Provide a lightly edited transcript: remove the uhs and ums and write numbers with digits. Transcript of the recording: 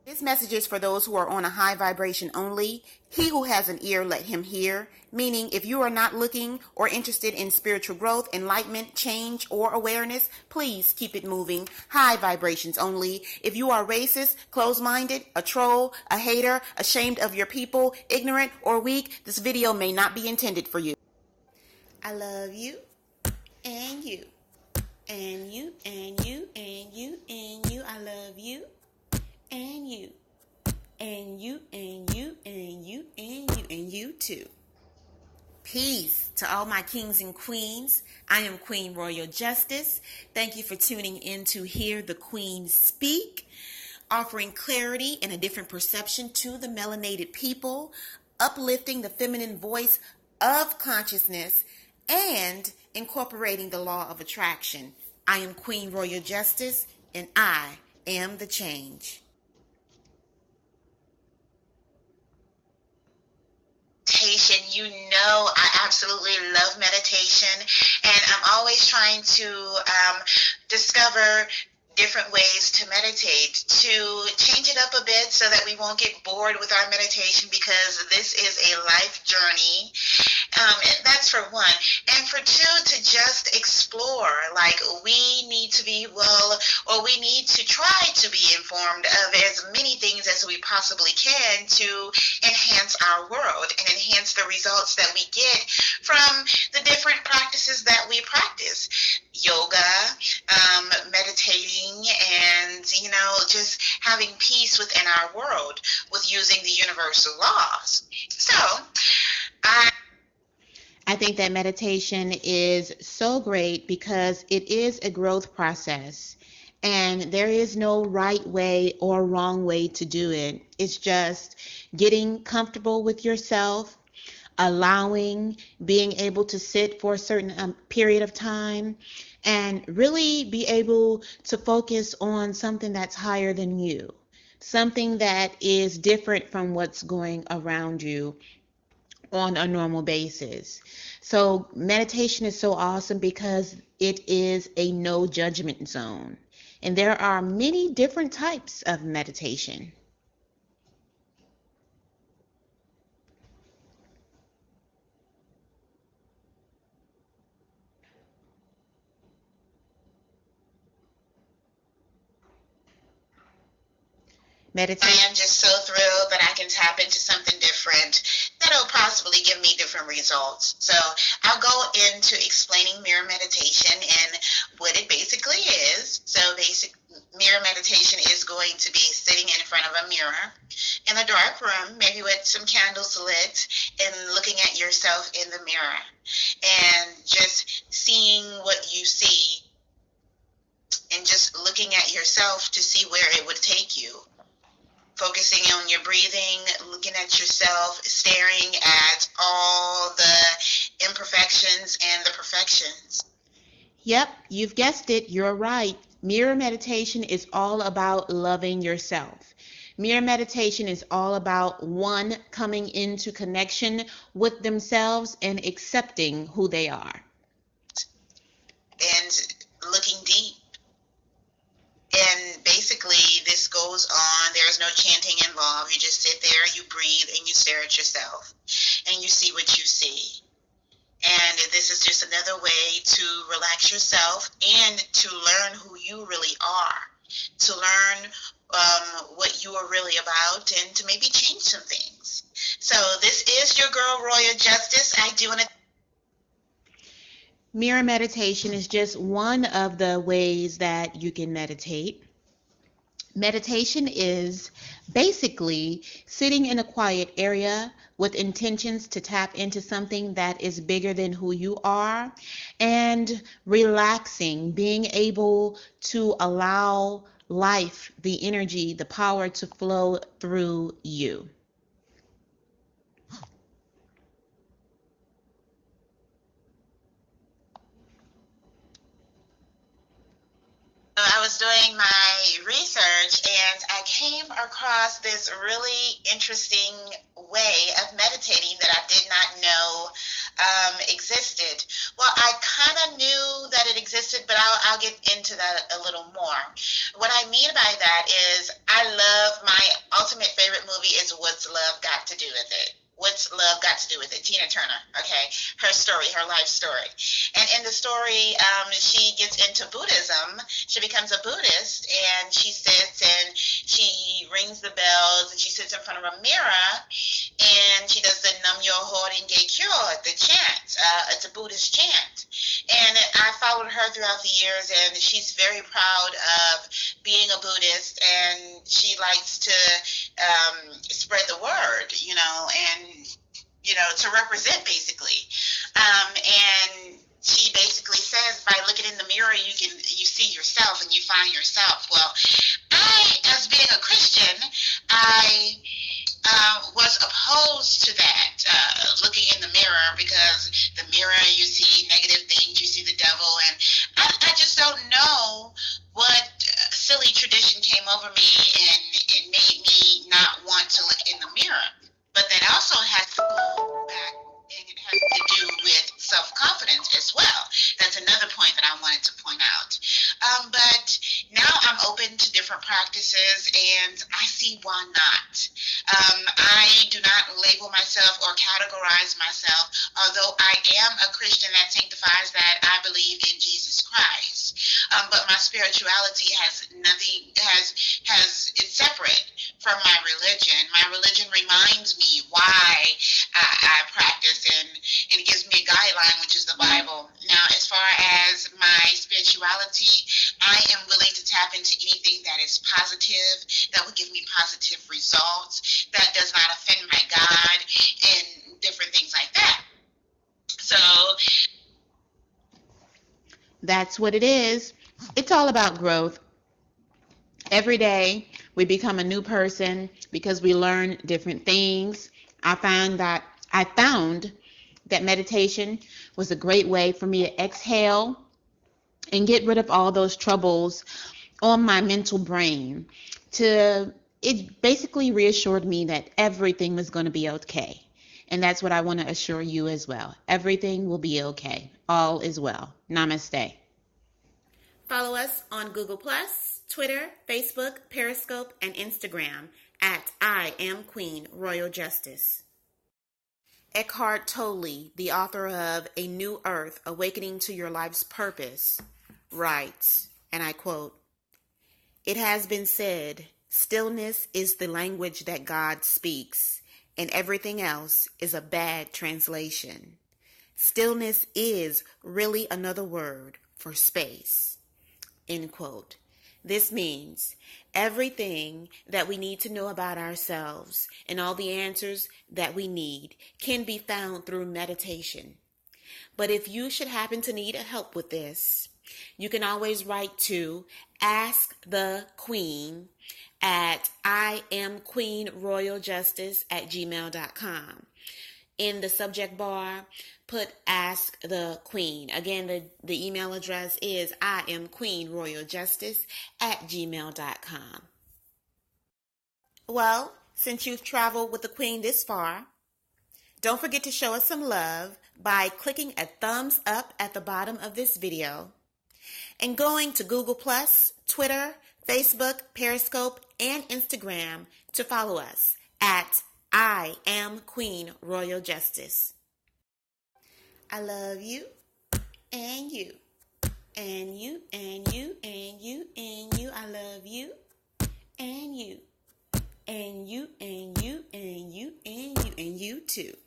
This message is for those who are on a high vibration only. He who has an ear, let him hear. Meaning, if you are not looking or interested in spiritual growth, enlightenment, change, or awareness, please keep it moving. High vibrations only. If you are racist, closed-minded, a troll, a hater, ashamed of your people, ignorant, or weak, this video may not be intended for you. I love you, and you, and you, and you, and you, and you. I love you, and you, and you, and you, and you, and you, and you too. Peace to all my kings and queens. I am Queen Royal Justice. Thank you for tuning in to hear the Queen speak, offering clarity and a different perception to the melanated people, uplifting the feminine voice of consciousness, and incorporating the law of attraction. I am Queen Royal Justice, and I am the change. Meditation, you know, I absolutely love meditation, and I'm always trying to discover different ways to meditate, to change it up a bit so that we won't get bored with our meditation, because this is a life journey. And that's for one. And for two, to just explore. Like, we need to be we need to try to be informed of as many things as we possibly can to enhance our world and enhance the results that we get from the different practices that we practice. Yoga, meditating, and, just having peace within our world with using the universal laws. So, I think that meditation is so great because it is a growth process, and there is no right way or wrong way to do it. It's just getting comfortable with yourself, allowing, being able to sit for a certain period of time, and really be able to focus on something that's higher than you, something that is different from what's going around you on a normal basis. So meditation is so awesome because it is a no judgment zone. And there are many different types of meditation. I am just so thrilled that I can tap into something different that'll possibly give me different results. So I'll go into explaining mirror meditation and what it basically is. So mirror meditation is going to be sitting in front of a mirror in a dark room, maybe with some candles lit, and looking at yourself in the mirror and just seeing what you see and just looking at yourself to see where it would take you. Focusing on your breathing, looking at yourself, staring at all the imperfections and the perfections. Yep, you've guessed it. You're right. Mirror meditation is all about loving yourself. Mirror meditation is all about one coming into connection with themselves and accepting who they are. And looking deep. And basically, this goes on. There's no chanting involved. You just sit there, you breathe, and you stare at yourself. And you see what you see. And this is just another way to relax yourself and to learn who you really are. To learn what you are really about and to maybe change some things. So this is your girl, Royal Justice. I do want to... Mirror meditation is just one of the ways that you can meditate. Meditation is basically sitting in a quiet area with intentions to tap into something that is bigger than who you are and relaxing, being able to allow life, the energy, the power to flow through you. I was doing my research and I came across this really interesting way of meditating that I did not know existed. Well, I kind of knew that it existed, but I'll get into that a little more. What I mean by that is my ultimate favorite movie is What's Love Got to Do with It? What's Love Got to Do with It? Tina Turner, okay? Her story, her life story. And in the story, she gets into Buddhism. She becomes a Buddhist, and she sits and she rings the bells, and she sits in front of a mirror, and she does the Nam Myoho Renge Kyo, the chant. It's a Buddhist chant. And I followed her throughout the years, and she's very proud of being a Buddhist, and she likes to spread the word, to represent basically. And she basically says, by looking in the mirror, you see yourself and you find yourself. Well, as being a Christian, I was opposed to that, looking in the mirror, because the mirror, you see negative things, you see the devil, and I just don't know what silly tradition came over me, and it made me not want to look in the mirror. But that also has to go back, and it has to do with self-confidence as well. That's another point that I wanted to point out. But now I'm open to different practices, and I see why not. I do not label myself or categorize myself, although I am a Christian that sanctifies that I believe in Jesus Christ. But my spirituality it's separate from my religion. My religion reminds me why I practice, and it gives me a guideline, which is the Bible. Now, as far as my spirituality, I am willing to tap into anything that is positive, that will give me positive results, that does not offend my God, and different things like that. So that's what it is. It's all about growth. Every day we become a new person because we learn different things. I found that meditation was a great way for me to exhale and get rid of all those troubles on my mental brain. It basically reassured me that everything was going to be okay. And that's what I want to assure you as well. Everything will be okay. All is well. Namaste. Follow us on Google+, Twitter, Facebook, Periscope, and Instagram at I Am Queen Royal Justice. Eckhart Tolle, the author of A New Earth, Awakening to Your Life's Purpose, writes, and I quote, "It has been said, stillness is the language that God speaks, and everything else is a bad translation. Stillness is really another word for space." End quote. This means everything that we need to know about ourselves and all the answers that we need can be found through meditation. But if you should happen to need help with this, you can always write to Ask the Queen at iamqueenroyaljustice@gmail.com. In the subject bar, put Ask the Queen. Again, the email address is iamqueenroyaljustice@gmail.com. Well, since you've traveled with the Queen this far, don't forget to show us some love by clicking a thumbs up at the bottom of this video and going to Google+, Twitter, Facebook, Periscope, and Instagram to follow us at I Am Queen Royal Justice. I love you, and you, and you, and you, and you, and you. I love you, and you, and you, and you, and you, and you, and you too.